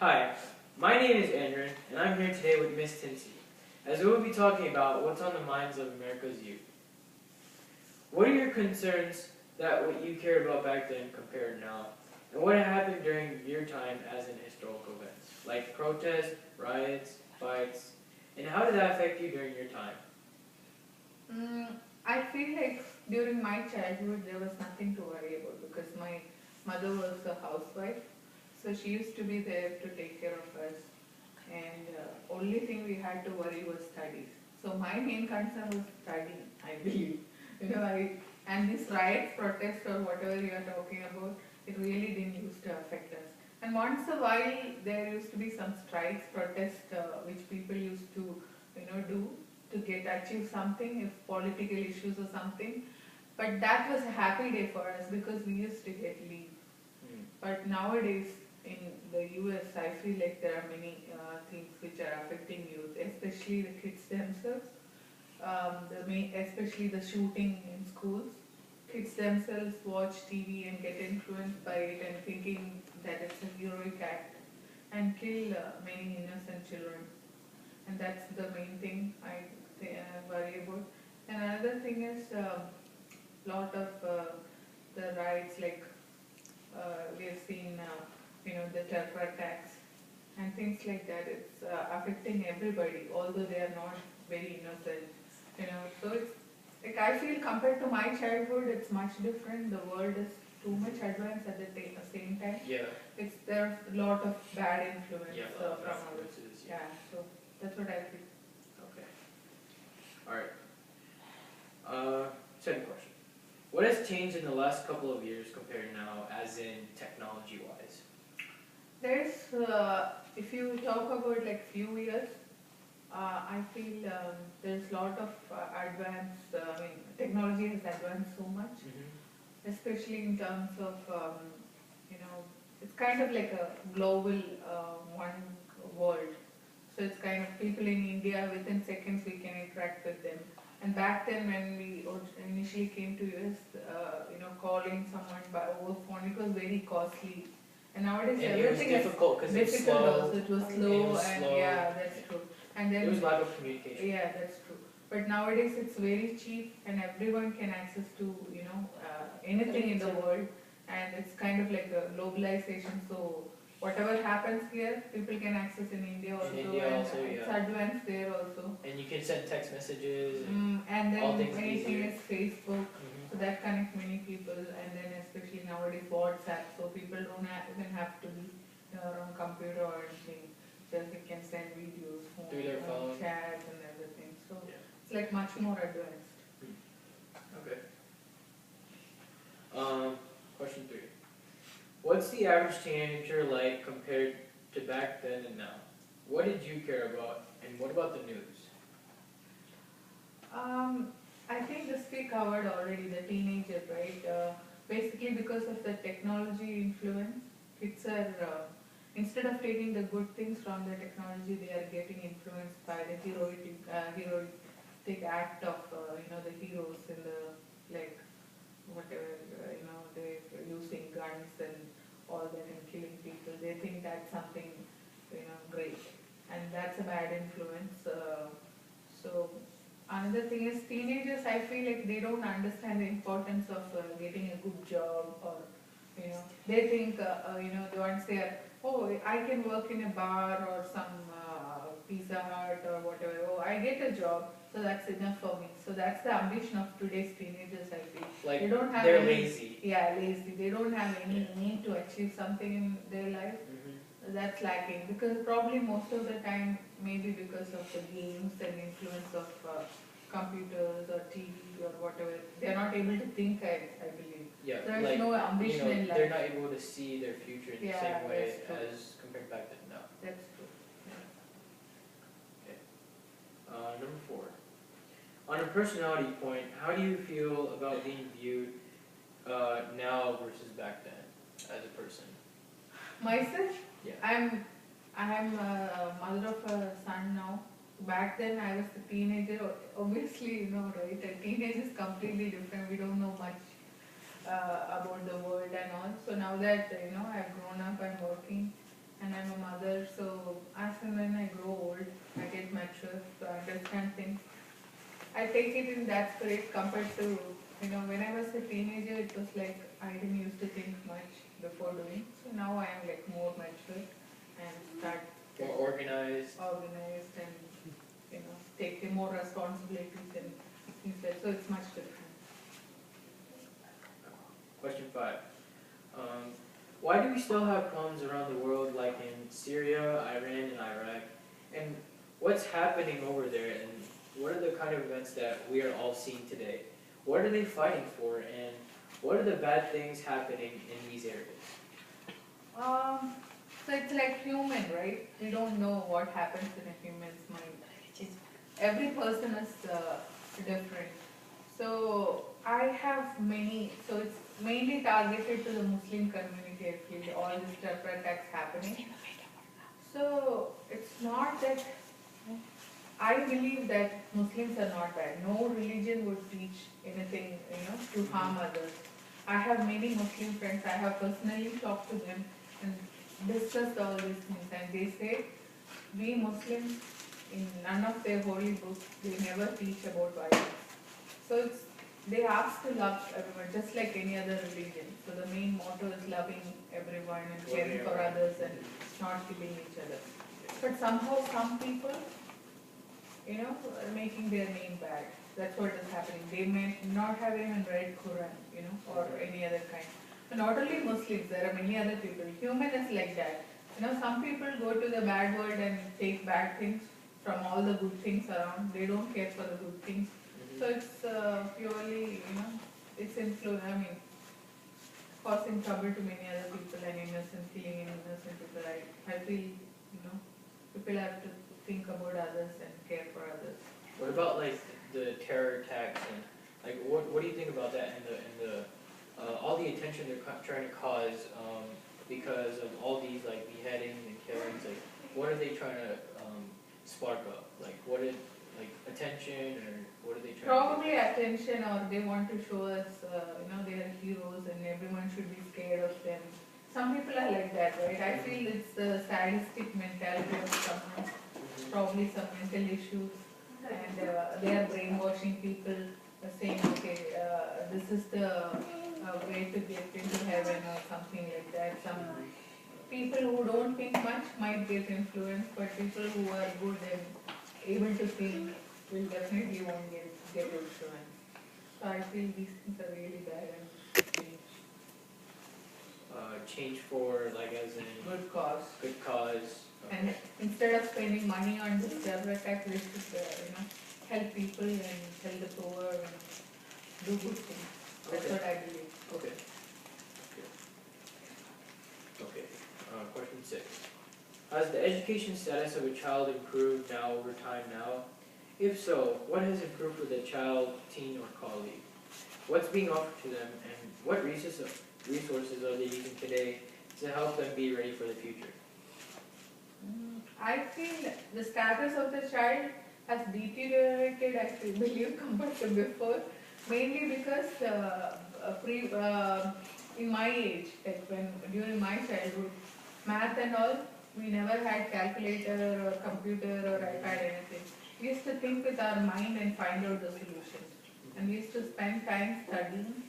Hi, my name is Andrin, and I'm here today with Miss Tinsey, as we will be talking about what's on the minds of America's youth. What are your concerns that what you cared about back then compared now, and what happened during your time as in historical events, like protests, riots, fights, and how did that affect you during your time? I feel like during my childhood there was nothing to worry about because my mother was a housewife, so she used to be there to take care of us, and only thing we had to worry was studies. So my main concern was studying, I believe. And these riots, protests, or whatever you are talking about, it really didn't used to affect us. And once a while there used to be some strikes, protests, which people used to, do to get achieve something, if political issues or something. But that was a happy day for us because we used to get leave. But nowadays in the US, I feel like there are many things which are affecting youth, especially the kids themselves. Especially the shooting in schools. Kids themselves watch TV and get influenced by it and thinking that it's a heroic act and kill many innocent children. And that's the main thing I worry about. And another thing is lot of the riots, like we have seen, the terror attacks and things like that. It's affecting everybody, although they are not very innocent. So it's like I feel compared to my childhood, it's much different. The world is too much advanced at the same time. Yeah. There's a lot of bad influence From from others. Yeah, so that's what I feel. Okay. All right. Second question. What has changed in the last couple of years compared now, as in technology-wise? There's, if you talk about like few years, I feel there's lot of advance. Technology has advanced so much, especially in terms of, it's kind of like a global one world. So it's kind of people in India, within seconds we can interact with them. And back then when we initially came to US, calling someone by over phone, it was very costly. And nowadays And everything it was difficult because it was difficult slow. also. It was slow and slow. yeah, that's true. And then it was lack of communication. yeah, that's true. But nowadays it's very cheap and everyone can access to, anything in the world. And it's kind of like a globalization. So whatever happens here, people can access in India also. It's advanced there also. And you can send text messages. And then all things anything easier. is Facebook. So that connects many people. And then especially nowadays WhatsApp. So people don't even have to be on computer or anything. Just they can send videos, through their phone, chat and everything. So it's like much more advanced. Okay. Question 3. What's the average teenager like compared to back then and now? What did you care about, and what about the news? I think this we covered already, the teenager, right? Basically because of the technology influence, kids are, instead of taking the good things from the technology, they are getting influenced by the heroic act of, the heroes in the, like, whatever, they're using guns and all that and killing people. They think that's something, great. And that's a bad influence. So another thing is teenagers, I feel like they don't understand the importance of getting a good job, or, they think, once they are, oh, I can work in a bar or some Pizza Hut or whatever, oh, I get a job, so that's enough for me. So that's the ambition of today's teenagers, I feel. Like, they don't have they're lazy. Yeah, lazy. They don't have any need to achieve something in their life. That's lacking because probably most of the time, maybe because of the games and influence of computers or TV or whatever, they're not able to think, I believe. Yeah, there's no ambition in life. They're not able to see their future in the same way as compared back then now. That's true. Okay. Number 4. On a personality point, how do you feel about being viewed now versus back then as a person? Myself? Yeah. I'm a mother of a son now. Back then I was a teenager. Obviously, right? A teenage is completely different. We don't know much about the world and all. So now that I've grown up, I'm working, and I'm a mother, so as and when I grow old, I get mature to understand things. I take it in that spirit compared to, when I was a teenager, it was like I didn't used to think much before doing. So now I am like more mature and start More organized. organized and, take more responsibilities and things like so it's much different. Question 5. Why do we still have problems around the world like in Syria, Iran, and Iraq? And what's happening over there? And what are the kind of events that we are all seeing today? What are they fighting for? And what are the bad things happening in these areas? So it's like human, right? We don't know what happens in a human's mind. Every person is different. So I have many, so it's mainly targeted to the Muslim community, I feel, all these terror attacks happening. So it's not that, I believe that Muslims are not bad. No religion would teach anything, to harm others. I have many Muslim friends, I have personally talked to them and discussed all these things, and they say, we Muslims, in none of their holy books, they never teach about violence. So they ask to love everyone, just like any other religion. So the main motto is loving everyone and caring for others and not killing each other. But somehow some people, are making their name bad. That's what is happening. They may not have even read Quran, or any other kind. But not only Muslims, there are many other people. Human is like that. Some people go to the bad world and take bad things from all the good things around. They don't care for the good things. So it's purely, it's causing trouble to many other people and killing innocent people. I feel, people have to think about others and care for others. What about like the terror attacks and like what do you think about that and the all the attention they're trying to cause because of all these like beheadings and killings? Like what are they trying to spark up? Like what is like attention or what are they trying? Probably attention, or they want to show us, they are heroes and everyone should be scared of them. Some people are like that, right? I feel it's the sadistic mentality of someone, probably some mental issues, and they are brainwashing people, saying, okay, this is the way to get into heaven or something like that. Some people who don't think much might get influenced, but people who are good and able to think will definitely won't get influenced. So I feel these things are really bad and change. Change for like as in Good cause. good cause. And instead of spending money on this terror attack, we should help people and help the poor and do good things. That's what I believe. Okay. Okay. Question 6. Has the education status of a child improved now over time now? If so, what has improved for the child, teen, or colleague? What's being offered to them, and what resources are they using today to help them be ready for the future? I feel the status of the child has deteriorated, I believe, compared to before, mainly because in my age, like during my childhood, math and all, we never had calculator or computer or iPad, anything. We used to think with our mind and find out the solutions. And we used to spend time studying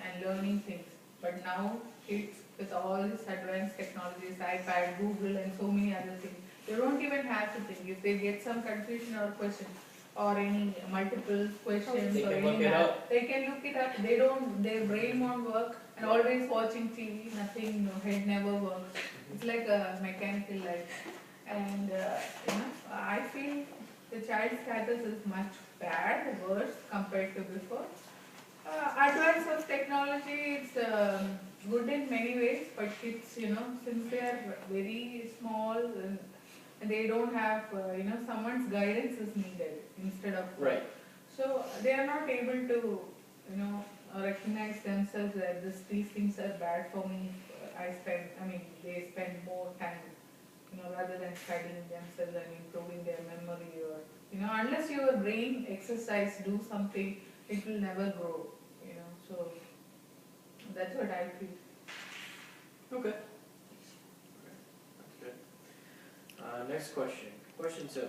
and learning things. But now, kids with all these advanced technologies, iPad, Google, and so many other things, they don't even have to think. If they get some confusion or question, or any multiple questions They or can any look it math, up. they can look it up. They don't, their brain won't work, and always watching TV, nothing, head never works. It's like a mechanical life. And I feel the child status is much bad, worse compared to before. Advance of technology, it's good in many ways, but kids, since they are very small and they don't have, someone's guidance is needed instead of. Right. So they are not able to, recognize themselves that these things are bad for me. They spend more time, rather than studying themselves and improving their memory, or, unless your brain exercise, do something, it will never grow, so that's what I feel. Okay. That's good. Next question. Question 7.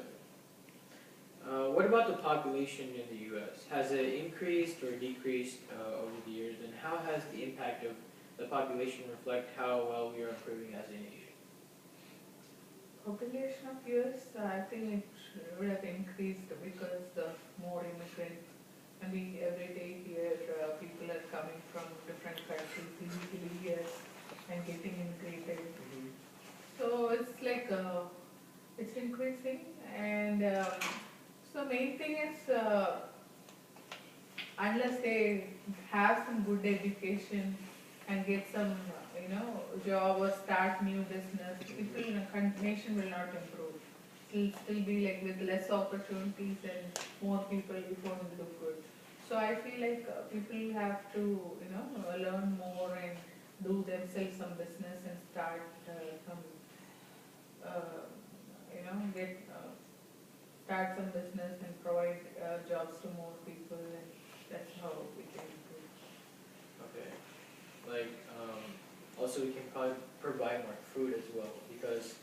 What about the population in the U.S.? Has it increased or decreased over the years, and how has the impact of the population reflect how well we are improving as a nation? Population of US, I think it would have increased because of more immigrants. And we every day hear people are coming from different countries illegally here and getting immigrated. So it's like it's increasing, and so main thing is unless they have some good education and get some job or start new business, people in a nation will not improve. It'll still be like with less opportunities and more people, it won't look good. So I feel like people have to learn more and do themselves some business and start some get start some business and provide jobs to more people, and that's how we can improve. Okay. Like, also we can probably provide more food as well, because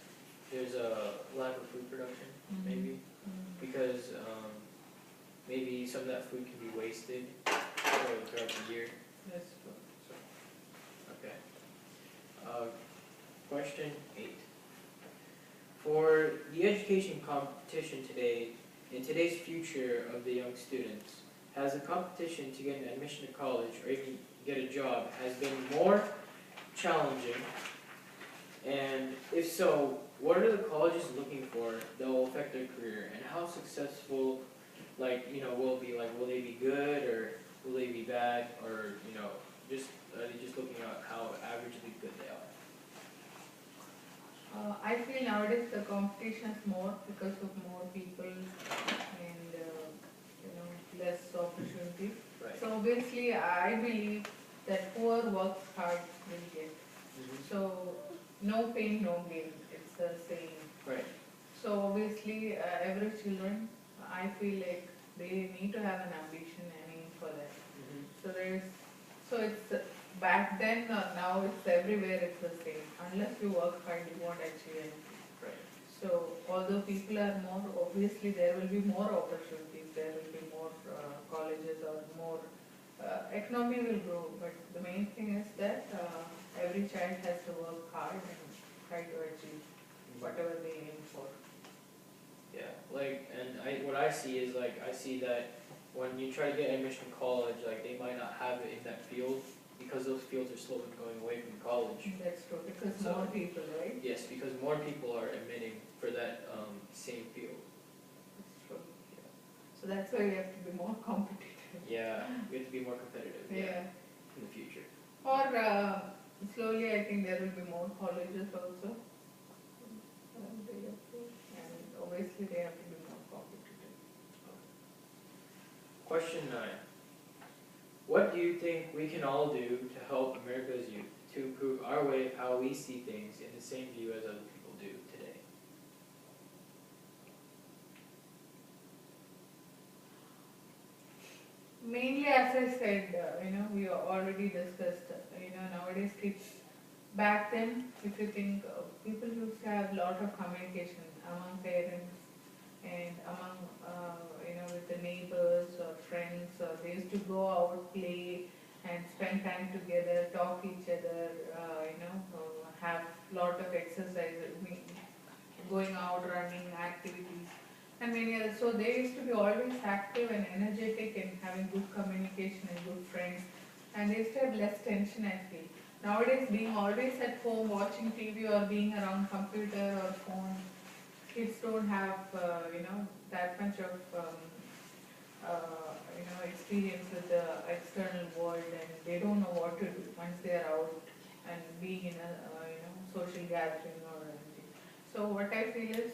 there's a lack of food production, maybe. Because maybe some of that food can be wasted throughout the year. That's true. So, okay. Question 8. For the education competition today, in today's future of the young students, has the competition to get an admission to college or even get a job has been more challenging? And if so, what are the colleges looking for that will affect their career, and how successful, will it be? Like, will they be good, or will they be bad, or just are they just looking at how averagely good they are? I feel nowadays the competition is more because of more people and less opportunities. Right. So obviously I believe that whoever works hard will get. So no pain, no gain. It's a saying. Right. So obviously every children, I feel like they need to have an ambition and aim for that. So it's back then or now it's everywhere it's the same. Unless you work hard, you won't achieve anything. Right. So although people are more, obviously there will be more opportunities, there will be more colleges or more economy will grow. But the main thing is that every child has to work hard and try to achieve whatever they aim for. Yeah, what I see is I see that when you try to get admission to college, they might not have it in that field because those fields are slowly going away from college. That's true, because So- more people, right? Yes, because more people are admitting for that same field. That's true. So that's why we have to be more competitive. Yeah, we have to be more competitive. In the future. Or slowly I think there will be more colleges also. And obviously they have to be more competitive. Question 9. What do you think we can all do to help America's youth to improve our way of how we see things in the same view as other people do today? Mainly, as I said, we already discussed, nowadays kids, back then, if you think, people used to have a lot of communication among parents and among, with the neighbors or friends, or they used to go out, play and spend time together, talk each other, have lot of exercise, going out, running, activities. And many others. So they used to be always active and energetic and having good communication and good friends. And they used to have less tension, I feel. Nowadays, being always at home, watching TV or being around computer or phone, kids don't have, that much of, experience with the external world, and they don't know what to do once they are out and being in a, social gathering or anything. So what I feel is,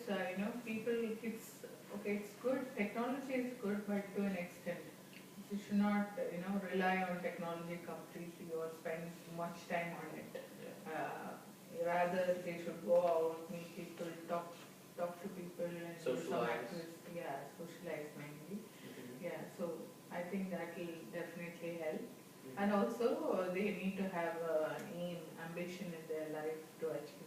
okay, it's good, technology is good, but to an extent. You should not, rely on technology completely or spend much time on it. Rather, they should go out, meet people, talk to people and do some Socialize. activities. Yeah, socialize mainly. Yeah, so I think that will definitely help. And also, they need to have an aim, ambition in their life to achieve